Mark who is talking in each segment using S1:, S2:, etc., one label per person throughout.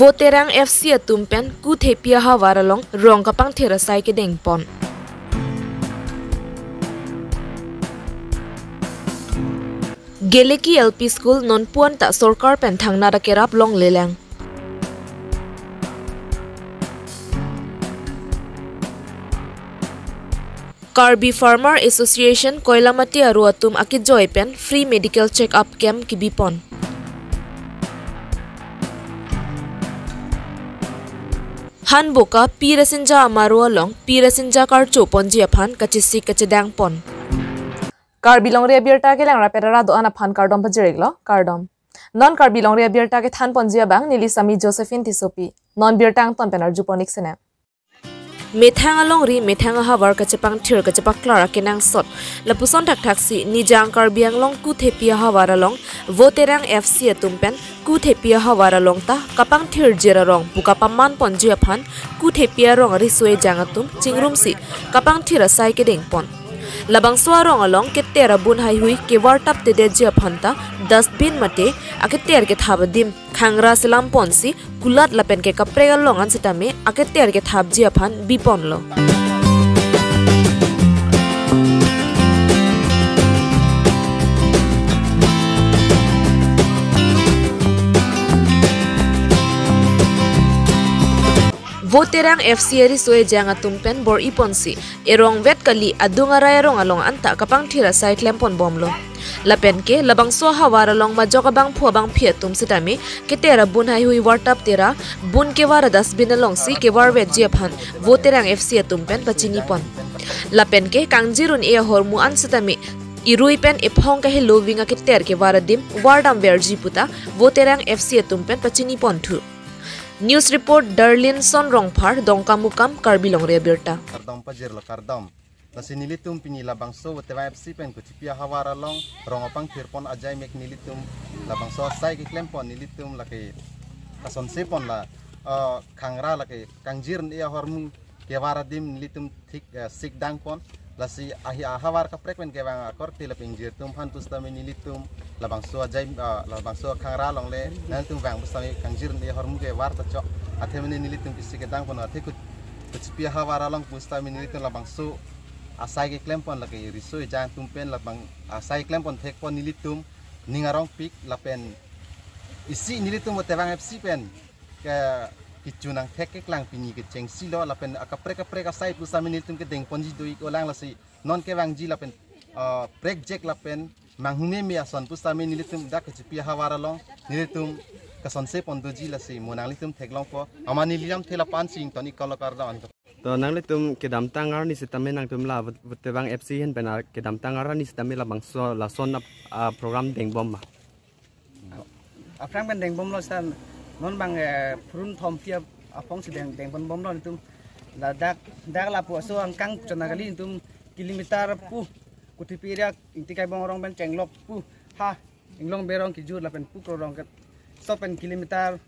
S1: Voterang FC atumpen ku thepia hawaralong rong kapang therasai ke dengpon. Geleki LP School non puan tak sorkar pen thangna ra kerap long lelang. Karbi Farmer Association Koilamati aru atum akit joy pen free medical check-up camp kibipon. Han boka pirasinja amaru along pirasinja karcho ponji aphan kachisi kachedang pon.
S2: Karbi longria birta ke langra perara do ana phan kardom pajireglo kardom. Non karbi longria birta ke than ponjia bang Nilisami Josephine Tisopi. Non birtang ton penar juponik sene.
S1: Methang along ri methang havar kachepang thir kachepak klara kenang sot lapuson thak thaksi nijang karbiang long ku thepia havar along Voterang FC atumpen ku thepia havar along ta kapang thir jera rong buka paman ponjia phan ku thepia rong ri sue jangatum chingrumsi kapang thira sai ke dengpon labang swarong along ketera bun hai hui ke wartap te de jia phanta dustbin mate aketer ke thabadim khangra selam ponsi kulat lapen ke kaprega longan sitame aketer ke thab jia phan bipon lo Voterang FC ri soe janga tumpen bor iponsi erong vet kali adunga rai rong along anta kapang thira sai klempon bomlo lapen ke labang so hawar along ma jogabang phuabang phia tum sitame ke tera bun hai hui wartap tera bun ke war dasbin along si ke war vet je phan Voterang FC tumpen pachini pon lapen ke kangjirun e hormu an sitame irui pen ephong ka he lovinga ke ter ke waradim wardam verji puta Voterang FC tumpen pachini pon thu News report Darlinson Rongphar Dongkamukam Karbi Longria Birta.
S3: Kardom pajir lo kardom. Nasi nilitum pini labang so Voterang FC pen kutipia hawara long rongopang tirpon ajai mek nilitum labang so sai ki klempon nilitum laki kason sepon la kangra laki kangjir ia hormu kewara dim nilitum tik sik dangpon lasi ahi hawar ka prekwen kewang akor tila pingjir tum han pustami nilitum labang so ajai labang so kangra long le nalitum bang pustami kangjir ia hormu ke war ta chok athemni nilitum kisi ke dangpon athekut kutipia hawara long pustami nilitum labang so asai ke klempon laki risoi jang tumpen labang asai klempon thekpon nilitum ningarong pik lapen isi nilitum Voterang FC pen ke kicunang thek klang pini ke cheng silo lapen akaprek asai pusami nilitum ke deng ponji doi olang lasi non ke wangji lapen prek jek lapen manghune mi ason pusami nilitum dak kepia hawara long nilitum kason se pondoji lasi monang litum theklong po amani liam thela pan sing toni kolokar da anto
S4: to nang litum ke dam tangar ni sitame nang tum la Voterang FC hen benar ke dam tangar ni sitame la bangso la son program deng bom ma
S5: aprang ben deng bom lo stan non bang prun thom pia apong si deng bon bom lo tum la dak la pu so ang kang chana kali tum kilometer pu kutipiria intikai bong rong ben chenglok pu ha inglong berong ki jur la pen pu ko rong so pen kilometer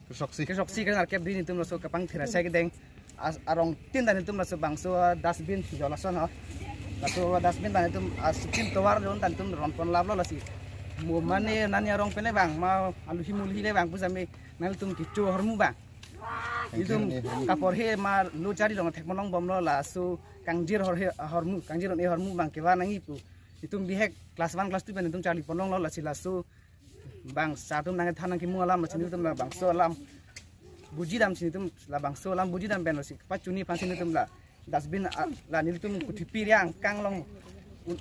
S5: ke soksi kan arkep din tum lo so kapang thira sai ke deng arong tin dan tum lo so bang so dustbin jola son ha la so dustbin dan tum askin towar don dan tum ron pon lab lo la si mo mane nani arong pene bang ma aluhi mulhi le bang pusame nal tum kichu hormu bang itum kapor he ma lu cari dong thek monong bom lo la su kangjir hormu kangjir on e hormu bang ke wanangi pu itum bihek kelas 1 kelas 2 pen itum cari ponong lo la si la su bang satum nang thanang ki mu alam sini itum la bang so alam buji dam sini itum la bang so alam buji dam pen lo si pacuni pan sini itum la dasbin la nil itum kutipi yang kang long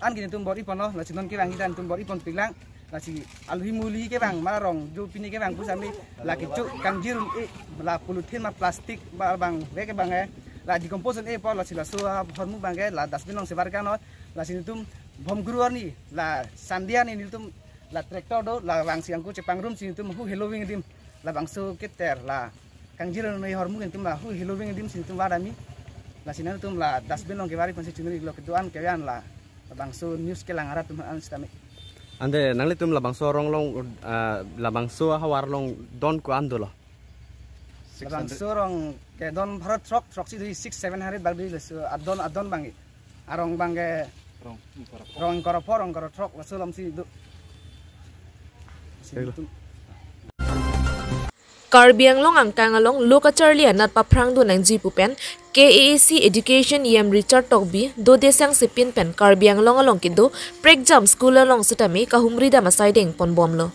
S5: an gini itum bori pono la sinon ki bang itan itum bori pon pilang lasi alhi muli ke bang marong jo pini ke bang pusami la kicu kangjir la polutin ma plastik bang we ke bang la decomposition po la sila so hormu bang ke la dasbin long sebarkan no la sinitum bom guru ni la sandian ni tum la traktor do la bang siang ku cepang rum sinitum hu halloween dim la bang so keter la kangjir ni hormu dim la hu halloween dim sinitum wadami la sinatum la dasbin long ke bari konsi chunuri lo ketuan ke yan la bang so news ke langara tum an stami
S4: ande nang litum labang so rong long labang so hawar long don ko ando lo
S5: labang so rong ke don bharat truck si 6-700 bag di adon bang arong bang ke rong koro truck so lam si
S1: Karbi Anglong ang kangalong Luka Charlie anat paprang do nang jipupen KAAC Education EM Richard Tokbi do desang sipin pen Karbi Anglong along kido Pregjam School along sitami kahumri da masaideng pon bomlo.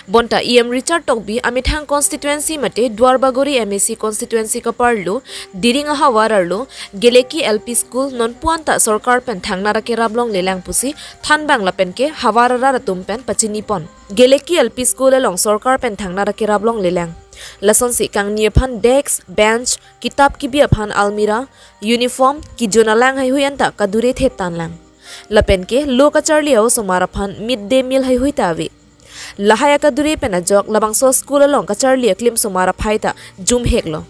S1: Bonta EM Richard Tokbi amithang constituency mate Dwarbagori MAC constituency kaparlo diring hawararlo Geleki LP School non puanta sarkar pen thangnara ke rablong lelang pusi thanbang lapen ke hawarara tumpen pachinipon Geleki LP School along sarkar pen thangnara ke rablong lelang Lason si kang niyapan desk, bench, kitab ki biapan almira, uniform ki jonalang hay huyanta kadure thetan lang. Lapen ke Luka Charlie au somarapan midday meal hay huytawi. Lahaya kadure penajok labang so school along ka Charlie klim somara phaita jum heklo.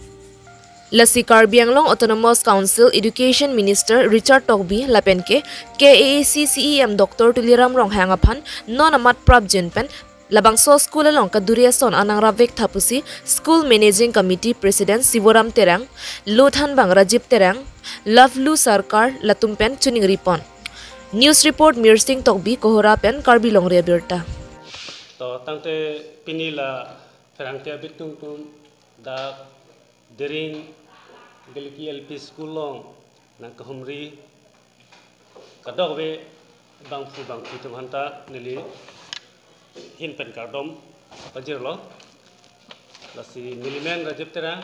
S1: Lasi Karbi Anglong Autonomous Council Education Minister Richard Tokbi lapen ke KAAC CEM Dr. Tuliram Rong hangapan non amat prab jinpen Labang so school along kaduria son anang ravek thapusi School Managing Committee President Sivoram Terang, Lothan Bang Rajib Terang, Lavlu Sarkar Latumpen Chuning Ripon. News report Mirsing Tokbi Kohora Pen Karbi Longria Birta.
S6: To tangte pinila ferangtia bitung tum da dering Geleki LP School long nang kahumri kadogwe bang tum hanta nili hin pen kardom pajir lo lasi milimen rajib tera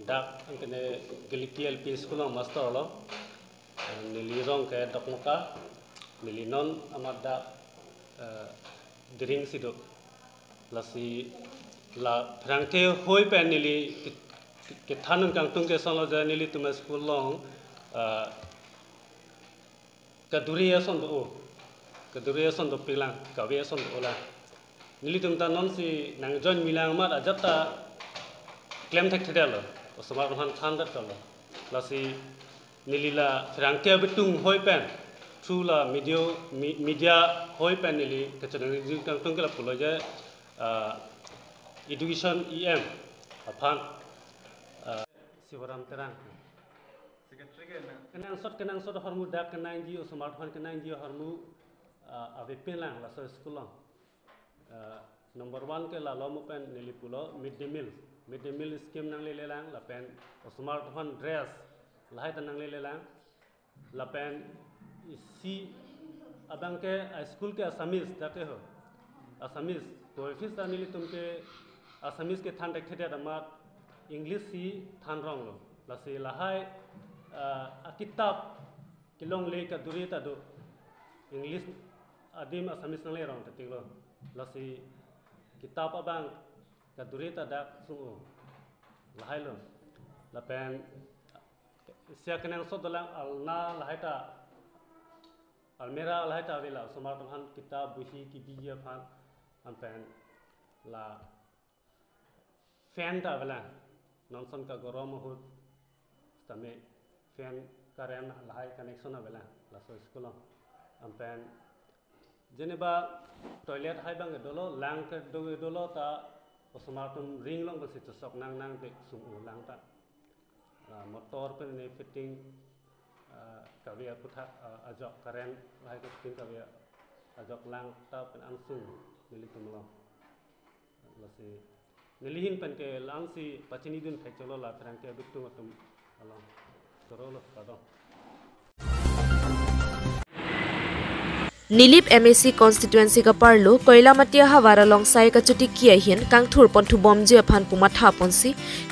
S6: dak angkene Geleki LP School lo master lo nili rong ke dokmuka nili non amat dak dering sido lasi la prangte hoi pen nili ke thanun kang tung ke solo ja nili tuma school long kaduriya son do kedua son do pilang kawia son do la nili tum ta non si nang jon milang mat ajata klem thek thedalo osmar han thandat talo lasi nili la frangke bitung hoi pen thula media hoi pen nili kechang kang tung kala pulo je education EM aphan Sivoram Terang kenang sot hormu dak kenang ji osmar han kenang ji hormu ave pelang la so school long number 1 ke la lomo pen nili pulo midday meal scheme nang le lelang la pen smartphone dress lahai tanang le lelang la pen si abang ke school ke asamis date ho asamis to office ta nili tumke asamis ke than dekhe da mat english si than rong lo la si lahai kitab kilong le ka duri ta do english adim asamis nang le rong tatik lo lasi kitab abang kadurita dak sungu lahai lo lapen sia kenang so dalang alna lahai ta almera lahai ta vela smartphone kitab buhi ki biya phan ampen la fan ta vela non son ka gorom hut tame fan karen lahai connection vela la so school ampen jeneba toilet hai bang dolo lang ke dolo ta osmartum ring long basi sok nang de sung lang ta motor pe ne fitting kawia putha ajok karen hai ke fitting kawia ajok lang ta pen ansung nili tumlo lasi nilihin pen ke lang si pachini dun phecholo la trang ke bitu tum along torolo pardon
S1: Nilip MAC constituency ka parlo koila matia hawara long sai ka chuti kia hin kang thur pon thu bom je phan puma tha ponsi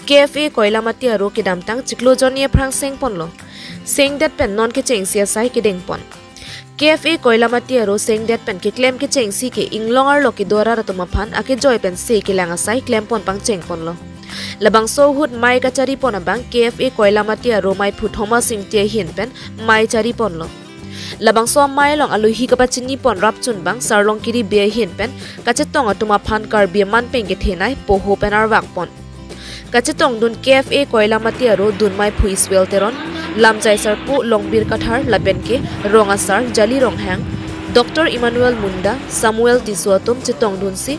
S1: KFA koila matia ro ke damtang chiklo jonia phrang seng ponlo seng dat pen non ke cheng sia sai ke deng pon KFA koila matia ro seng dat pen ke claim ke cheng si ke inglongar lo ke dora ra tuma phan ake joy pen se ke langa sai claim pon pang cheng ponlo labang so hut mai ka chari pon abang KFA koila matia ro mai phu thoma sing te hin pen mai chari ponlo labang so mai long alu hi ka pachini pon rap chun bang sarlong kiri be hin pen kachetong atuma phan kar be man pen ke thenai po ho pen ar wak pon kachetong dun KFA koila matia ro dun mai phui swel teron lamjai sar pu longbir kathar laben ke ronga sar jali rong hang Dr. Emmanuel Munda Samuel Tiswatum chetong dun si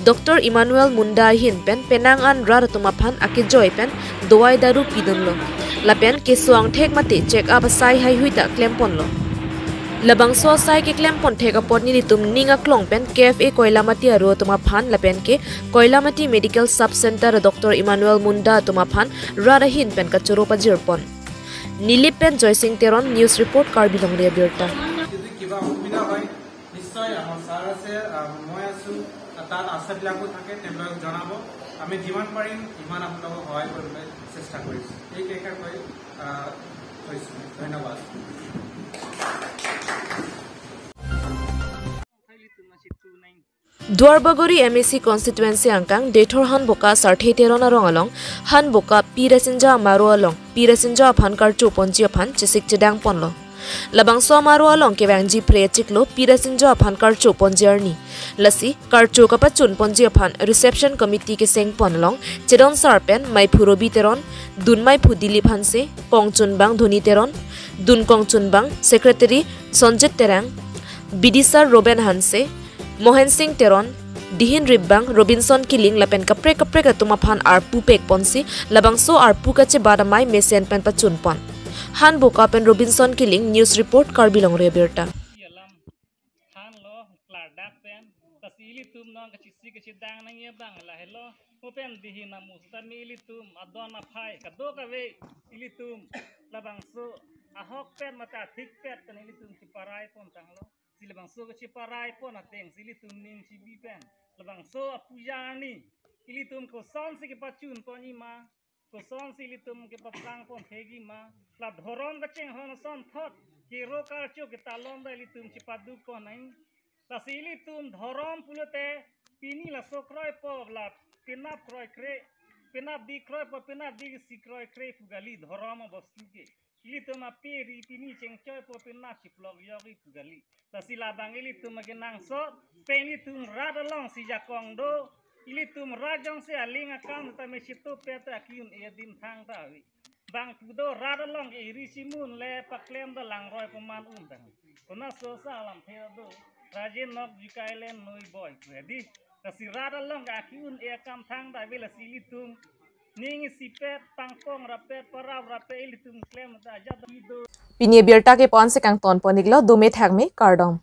S1: Dr. Emmanuel Munda hin pen penang an rar atuma phan ake joy pen dowai daru pidun lo lapen ke suang thek mate check up sai hai huita claim pon lo labang so sai ke klempon theka pot ni litum ninga klong pen KFA Koilamati aro tuma phan lapen ke Koilamati Medical Sub Center Dr. Emmanuel Munda tuma phan rarahin pen ka choro pa jirpon Nilip pen Joysing Teron News Report Karbi Longria Birta
S7: কিবা অসুবিধা হয় নিশ্চয় আমাৰ ছাৰ আছে মই আছো তাত আশাবিলাকো থাকে তেওঁলোকক জনাব আমি যিমান পাৰিম ইমান আপোনালোকক সহায় কৰিবলৈ চেষ্টা কৰিছোঁ এই কেইষাৰ কৈ হৈছোঁ ধন্যবাদ
S1: Duarbagori MAC constituency angkang Dethor Han Boka Sarthei Teron arong along Han Boka Pirasinja Maru along Pirasinja Phan Karchu Ponji Phan Chisik Chedang Ponlo Labang so Maru along Kewang Ji Pre Chiklo Pirasinja Phan Karchu Ponji Arni Lasi Karchu Kapachun Ponji Phan Reception Committee ke Seng Ponlong Chedon Sarpen Mai Phurobi Teron Dun Mai Phudili Phanse Kongchun Bang Dhoni Teron Dun Kongchun Bang Secretary Sonjit Terang Bidisar Roben Hanse Mohen Singh Teron, Dihin Ribbang, Robinson Killing, Lapen Kapre Katuma Phan Arpu Pek Ponsi, Labang so Arpu Kache Badamai Mesen Pen Pachun Pon. Han Boka Pen Robinson Killing, News Report Karbi Longria Birta.
S8: Han lo Clardak Pen, Tasili Tum non Kachisi Kachidang Nang Bang, Lahelo, Open Dihina Mustami Ilitum, Adona Pai, Kadoka Way, Ilitum, Labang so, Ahok Pen Mata, Thick Pet, and Ilitum Chiparai Pontanglo. Silabang so keciparai pun ateng silitum ning cibi pen labang so apujani ilitum ko son si kepacun poni ma ko son silitum ke papang pon thegi ma la dhoron kacheng hon son thot ke ro karcho ke talon da ilitum cipadu pon nai la silitum dhorom pulute pini la sokroi po la pinap kroi kre pinap di kroi po pinap di si kroi kre fugali dhorom bostu ke ilitum aperi pini cengcoy po pinap ciplog yogi fugali Tasila bang ilitum magenang so penitum radalong si jakong do ilitum rajong se aling akam ta mesitu peta akiun edim thang tawi bang tudo radalong e risimun le paklem da lang roi peman undang kona so salam thedo rajen nok jukailen noi boy ready tasi radalong akiun e akam thang da vela silitum ning sipet pangpong rapet paraw rapet ilitum klem ta jad do
S2: Pinie Birta ke pon se kang ton poniglo 2 me thak me kardom